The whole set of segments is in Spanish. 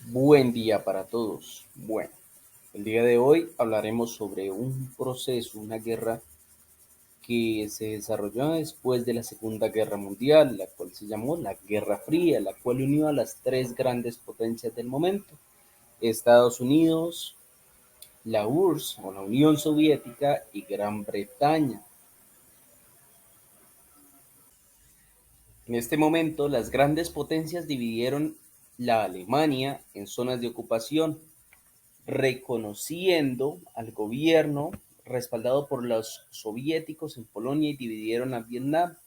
Buen día para todos. Bueno, el día de hoy hablaremos sobre un proceso, una guerra que se desarrolló después de la Segunda Guerra Mundial, la cual se llamó la Guerra Fría, la cual unió a las tres grandes potencias del momento: Estados Unidos, la URSS o la Unión Soviética y Gran Bretaña. En este momento, las grandes potencias dividieron la Alemania en zonas de ocupación, reconociendo al gobierno respaldado por los soviéticos en Polonia, y dividieron a Vietnam,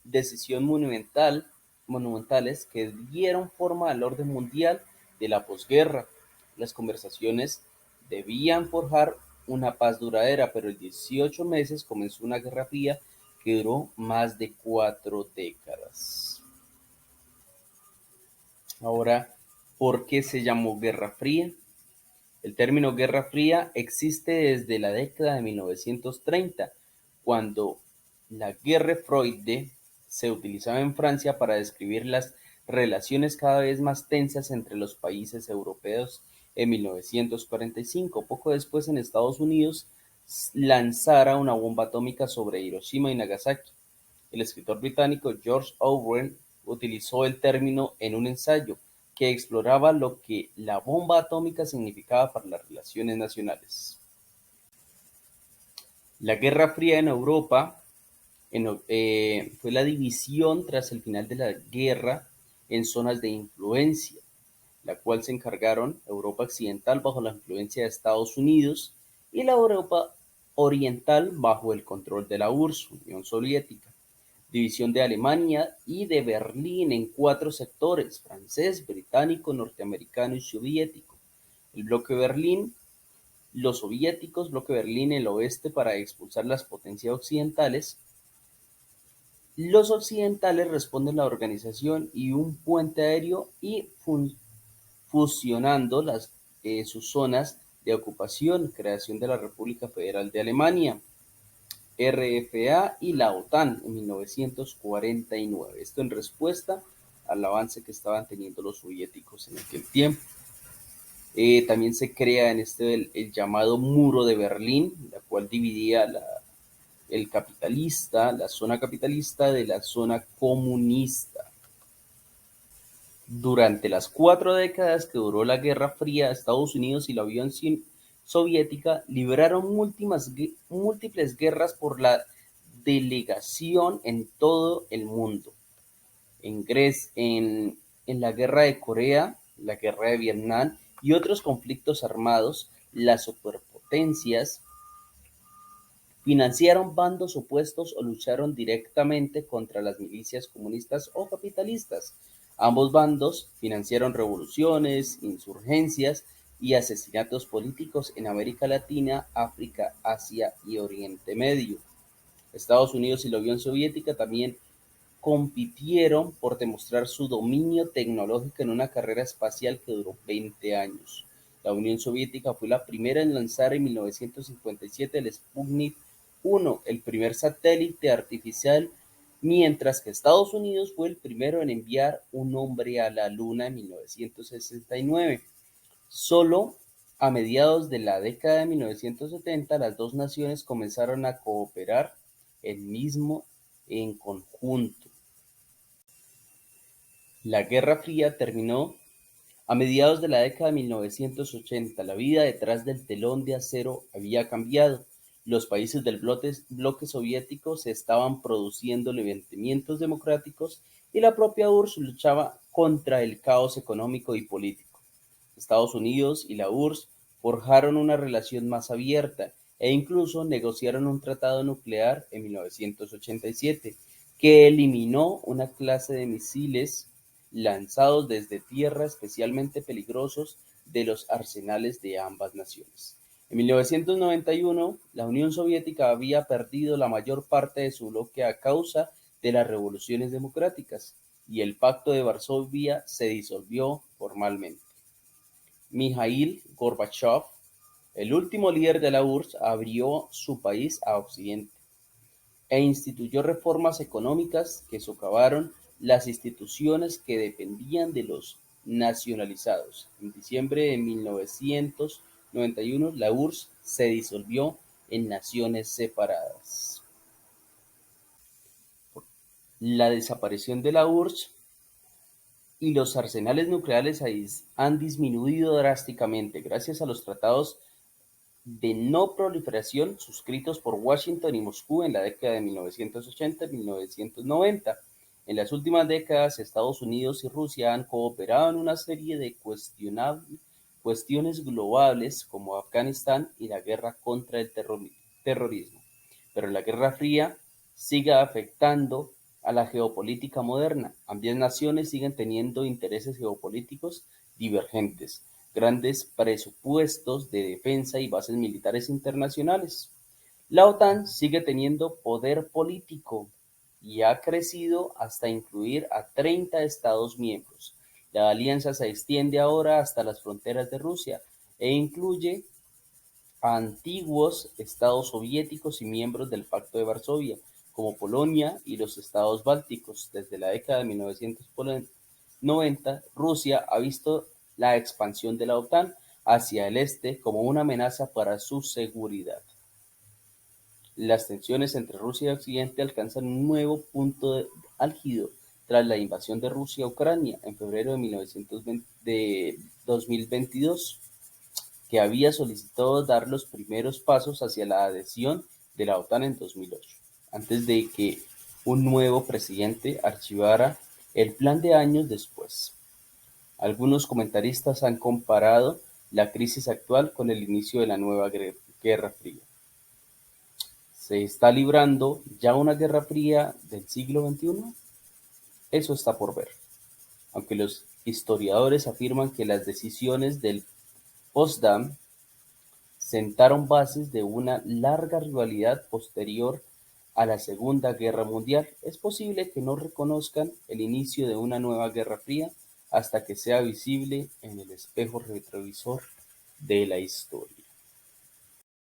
decisión monumentales que dieron forma al orden mundial de la posguerra. Las conversaciones debían forjar una paz duradera, pero en 18 meses comenzó una guerra fría que duró más de 4 décadas. Ahora, ¿por qué se llamó Guerra Fría? El término Guerra Fría existe desde la década de 1930, cuando la Guerre froide se utilizaba en Francia para describir las relaciones cada vez más tensas entre los países europeos. En 1945, poco después, en Estados Unidos lanzara una bomba atómica sobre Hiroshima y Nagasaki. El escritor británico George Orwell utilizó el término en un ensayo que exploraba lo que la bomba atómica significaba para las relaciones nacionales. La Guerra Fría en Europa fue la división tras el final de la guerra en zonas de influencia, la cual se encargaron Europa Occidental bajo la influencia de Estados Unidos y la Europa Oriental bajo el control de la URSS, Unión Soviética. División de Alemania y de Berlín en 4 sectores: francés, británico, norteamericano y soviético. El bloque Berlín, los soviéticos, bloque Berlín, el oeste para expulsar las potencias occidentales. Los occidentales responden la organización y un puente aéreo y fusionando sus zonas de ocupación, creación de la República Federal de Alemania, RFA y la OTAN en 1949. Esto en respuesta al avance que estaban teniendo los soviéticos en aquel tiempo. También se crea en el llamado Muro de Berlín, la cual dividía la zona capitalista de la zona comunista. Durante las 4 décadas que duró la Guerra Fría, Estados Unidos y la Unión Soviética libraron múltiples guerras por la delegación en todo el mundo. En la Guerra de Corea, la Guerra de Vietnam y otros conflictos armados, las superpotencias financiaron bandos opuestos o lucharon directamente contra las milicias comunistas o capitalistas. Ambos bandos financiaron revoluciones, insurgencias y asesinatos políticos en América Latina, África, Asia y Oriente Medio. Estados Unidos y la Unión Soviética también compitieron por demostrar su dominio tecnológico en una carrera espacial que duró 20 años. La Unión Soviética fue la primera en lanzar en 1957 el Sputnik 1, el primer satélite artificial, mientras que Estados Unidos fue el primero en enviar un hombre a la Luna en 1969. Solo a mediados de la década de 1970 las dos naciones comenzaron a cooperar en conjunto. La Guerra Fría terminó a mediados de la década de 1980. La vida detrás del telón de acero había cambiado. Los países del bloque soviético se estaban produciendo levantamientos democráticos y la propia URSS luchaba contra el caos económico y político. Estados Unidos y la URSS forjaron una relación más abierta e incluso negociaron un tratado nuclear en 1987 que eliminó una clase de misiles lanzados desde tierra especialmente peligrosos de los arsenales de ambas naciones. En 1991, la Unión Soviética había perdido la mayor parte de su bloque a causa de las revoluciones democráticas, y el Pacto de Varsovia se disolvió formalmente. Mikhail Gorbachov, el último líder de la URSS, abrió su país a Occidente e instituyó reformas económicas que socavaron las instituciones que dependían de los nacionalizados. En diciembre de 1991, la URSS se disolvió en naciones separadas. La desaparición de la URSS y los arsenales nucleares han disminuido drásticamente gracias a los tratados de no proliferación suscritos por Washington y Moscú en la década de 1980 y 1990. En las últimas décadas, Estados Unidos y Rusia han cooperado en una serie de cuestiones globales como Afganistán y la guerra contra el terrorismo. Pero la Guerra Fría sigue afectando a la geopolítica moderna. Ambas naciones siguen teniendo intereses geopolíticos divergentes, grandes presupuestos de defensa y bases militares internacionales. La OTAN sigue teniendo poder político y ha crecido hasta incluir a 30 Estados miembros. La alianza se extiende ahora hasta las fronteras de Rusia e incluye a antiguos estados soviéticos y miembros del Pacto de Varsovia, como Polonia y los estados bálticos. Desde la década de 1990, Rusia ha visto la expansión de la OTAN hacia el este como una amenaza para su seguridad. Las tensiones entre Rusia y Occidente alcanzan un nuevo punto álgido tras la invasión de Rusia a Ucrania en febrero de 2022, que había solicitado dar los primeros pasos hacia la adhesión de la OTAN en 2008, antes de que un nuevo presidente archivara el plan de años después. Algunos comentaristas han comparado la crisis actual con el inicio de la nueva Guerra Fría. ¿Se está librando ya una Guerra Fría del siglo XXI? Eso está por ver, aunque los historiadores afirman que las decisiones del Potsdam sentaron bases de una larga rivalidad posterior a la Segunda Guerra Mundial. Es posible que no reconozcan el inicio de una nueva Guerra Fría hasta que sea visible en el espejo retrovisor de la historia.